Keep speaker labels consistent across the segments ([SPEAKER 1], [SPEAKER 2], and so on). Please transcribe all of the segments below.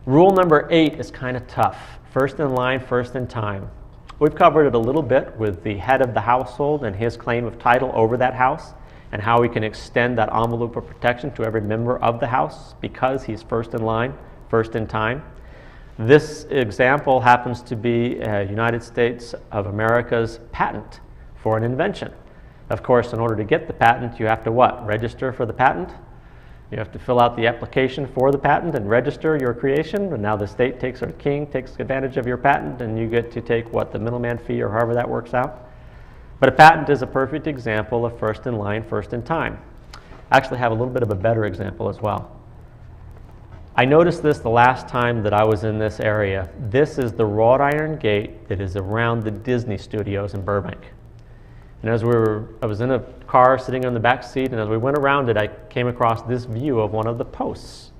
[SPEAKER 1] Rule number 8 is kind of tough. First in line, first in time. We've covered it a little bit with the head of the household and his claim of title over that house, and how we can extend that envelope of protection to every member of the house because he's first in line, first in time. This example happens to be United States of America's patent for an invention. Of course, in order to get the patent, you have to what? Register for the patent. You have to fill out the application for the patent and register your creation, and now the state takes, or the king takes advantage of your patent, and you get to take what, the middleman fee, or however that works out. But a patent is a perfect example of first in line, first in time. I actually have a little bit of a better example as well. I noticed this the last time that I was in this area. This is the wrought iron gate that is around the Disney studios in Burbank. And as I was in a car sitting on the back seat, and as we went around it, I came across this view of one of the posts.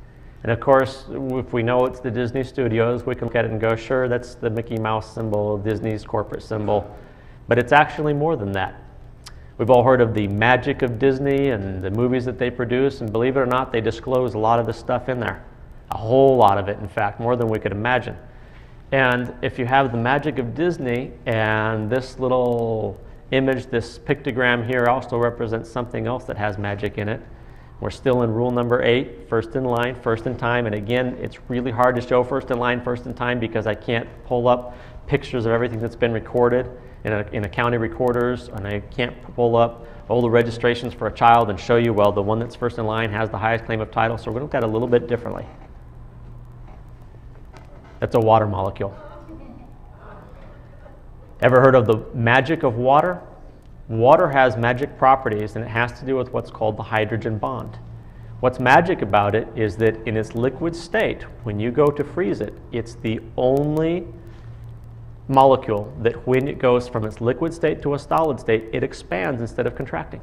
[SPEAKER 1] And of course, if we know it's the Disney studios, we can look at it and go, sure, that's the Mickey Mouse symbol, Disney's corporate symbol. But it's actually more than that. We've all heard of the magic of Disney and the movies that they produce, and believe it or not, they disclose a lot of the stuff in there. A whole lot of it, in fact, more than we could imagine. And if you have the magic of Disney, and this little image, this pictogram here, also represents something else that has magic in it. We're still in rule number 8, first in line, first in time. And again, it's really hard to show first in line, first in time, because I can't pull up pictures of everything that's been recorded in a county recorders, and I can't pull up all the registrations for a child and show you, well, the one that's first in line has the highest claim of title. So we're going to look at it a little bit differently. That's a water molecule. Ever heard of the magic of water? Water has magic properties, and it has to do with what's called the hydrogen bond. What's magic about it is that in its liquid state, when you go to freeze it, it's the only molecule that when it goes from its liquid state to a solid state, it expands instead of contracting.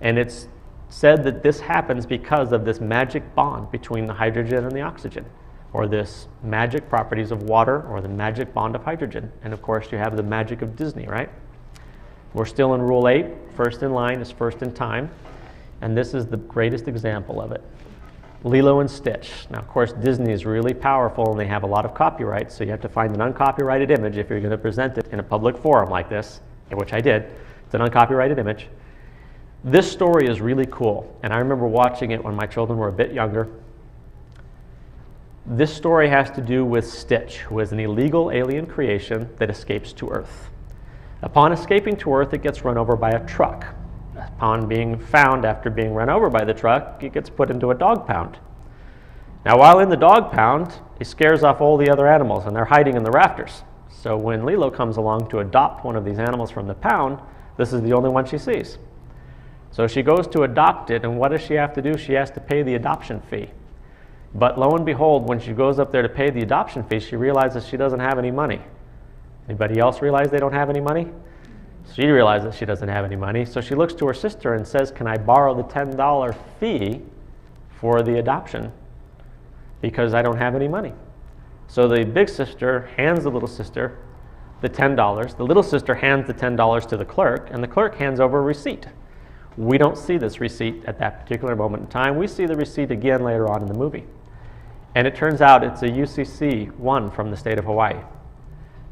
[SPEAKER 1] And it's said that this happens because of this magic bond between the hydrogen and the oxygen, or this magic properties of water, or the magic bond of hydrogen. And of course, you have the magic of Disney, right? We're still in rule 8. First in line is first in time. And this is the greatest example of it. Lilo and Stitch. Now, of course, Disney is really powerful, and they have a lot of copyrights, so you have to find an uncopyrighted image if you're going to present it in a public forum like this, which I did. It's an uncopyrighted image. This story is really cool, and I remember watching it when my children were a bit younger. This story has to do with Stitch, who is an illegal alien creation that escapes to Earth. Upon escaping to Earth, it gets run over by a truck. Upon being found after being run over by the truck, it gets put into a dog pound. Now, while in the dog pound, he scares off all the other animals, and they're hiding in the rafters. So when Lilo comes along to adopt one of these animals from the pound, this is the only one she sees. So she goes to adopt it, and what does she have to do? She has to pay the adoption fee. But lo and behold, when she goes up there to pay the adoption fee, she realizes she doesn't have any money. Anybody else realize they don't have any money? She realizes she doesn't have any money, so she looks to her sister and says, can I borrow the $10 fee for the adoption because I don't have any money? So the big sister hands the little sister the $10. The little sister hands the $10 to the clerk, and the clerk hands over a receipt. We don't see this receipt at that particular moment in time. We see the receipt again later on in the movie. And it turns out it's a UCC-1 from the state of Hawaii.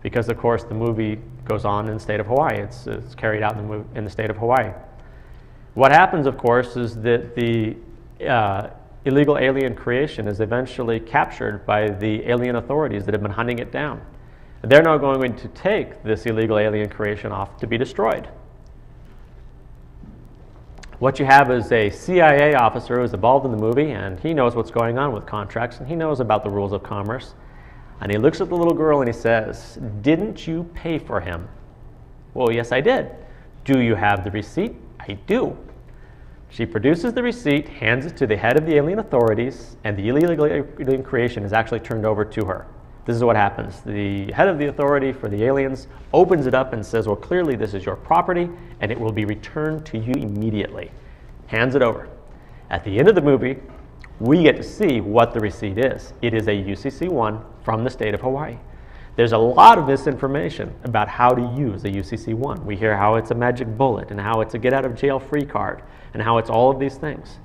[SPEAKER 1] Because, of course, the movie goes on in the state of Hawaii. It's carried out in the state of Hawaii. What happens, of course, is that the illegal alien creation is eventually captured by the alien authorities that have been hunting it down. They're now going to take this illegal alien creation off to be destroyed. What you have is a CIA officer who's involved in the movie, and he knows what's going on with contracts, and he knows about the rules of commerce. And he looks at the little girl and he says, "Didn't you pay for him?" "Well, yes, I did." "Do you have the receipt?" "I do." She produces the receipt, hands it to the head of the alien authorities, and the illegal alien creation is actually turned over to her. This is what happens. The head of the authority for the aliens opens it up and says, "Well, clearly this is your property, and it will be returned to you immediately." Hands it over. At the end of the movie, we get to see what the receipt is. It is a UCC-1 from the state of Hawaii. There's a lot of misinformation about how to use a UCC-1. We hear how it's a magic bullet, and how it's a get-out-of-jail-free card, and how it's all of these things.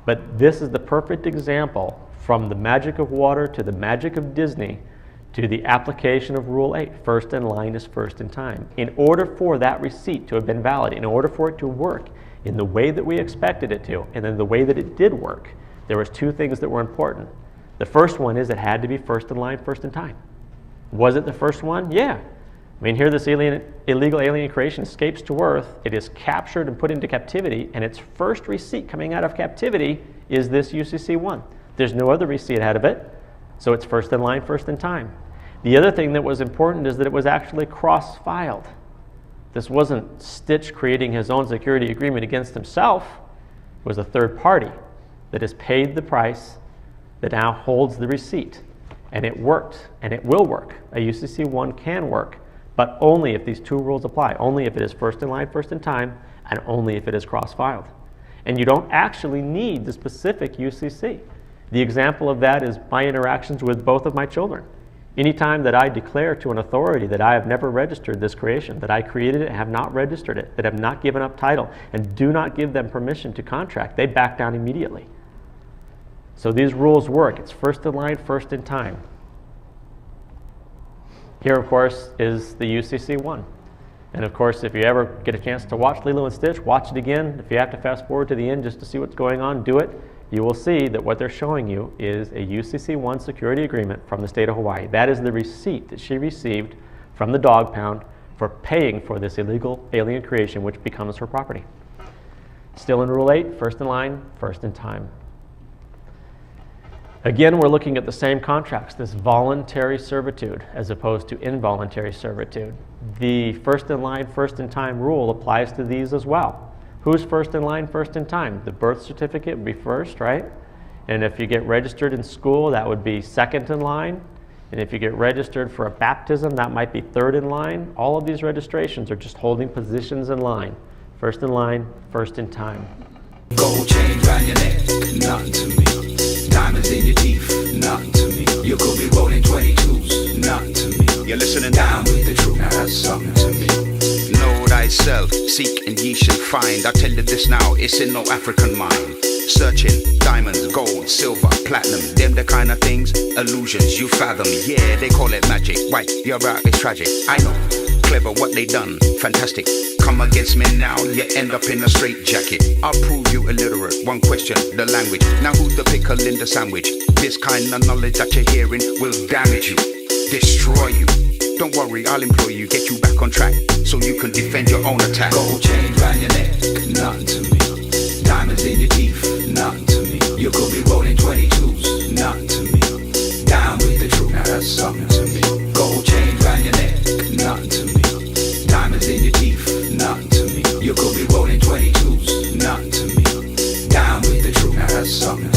[SPEAKER 1] But this is the perfect example, from the magic of water to the magic of Disney, to the application of Rule 8, first in line is first in time. In order for that receipt to have been valid, in order for it to work in the way that we expected it to, and in the way that it did work, there was two things that were important. The first one is it had to be first in line, first in time. Was it the first one? Yeah. I mean, here this illegal alien creation escapes to Earth, it is captured and put into captivity, and its first receipt coming out of captivity is this UCC-1. There's no other receipt ahead of it, so it's first in line, first in time. The other thing that was important is that it was actually cross-filed. This wasn't Stitch creating his own security agreement against himself. It was a third party that has paid the price, that now holds the receipt. And it worked, and it will work. A UCC-1 can work, but only if these two rules apply. Only if it is first in line, first in time, and only if it is cross-filed. And you don't actually need the specific UCC. The example of that is my interactions with both of my children. Anytime that I declare to an authority that I have never registered this creation, that I created it and have not registered it, that have not given up title, and do not give them permission to contract, they back down immediately. So these rules work. It's first in line, first in time. Here, of course, is the UCC-1. And of course, if you ever get a chance to watch Lilo and Stitch, watch it again. If you have to fast forward to the end just to see what's going on, do it. You will see that what they're showing you is a UCC-1 security agreement from the state of Hawaii. That is the receipt that she received from the dog pound for paying for this illegal alien creation, which becomes her property. Still in Rule 8, first in line, first in time. Again, we're looking at the same contracts, this voluntary servitude as opposed to involuntary servitude. The first in line, first in time rule applies to these as well. Who's first in line, first in time? The birth certificate would be first, right? And if you get registered in school, that would be second in line. And if you get registered for a baptism, that might be third in line. All of these registrations are just holding positions in line. First in line, first in time.
[SPEAKER 2] Gold chain round your neck, nothing to me. Diamonds in your teeth, nothing to me. You could be rolling 22s, nothing to me. You're listening down with the truth, now that's something to me. Know thyself, seek and ye shall find. I tell you this now, it's in no African mind. Searching, diamonds, gold, silver, platinum, them the kind of things, illusions you fathom. Yeah, they call it magic, right, you're right, it's tragic, I know. Clever what they done, fantastic. Come against me now, you end up in a straight jacket. I'll prove you illiterate, one question, the language. Now who's the pickle in the sandwich? This kind of knowledge that you're hearing will damage you, destroy you. Don't worry, I'll employ you, get you back on track, so you can defend your own attack. Gold chain round your neck, nothing to me. Diamonds in your teeth, nothing to me. You could be rolling 22s, nothing to me. Down with the truth, now that's something to me. Gold chain round your neck, nothing to me. Diamonds in your teeth, nothing to me. You could be rolling 22s, nothing to me. Down with the truth, now that's something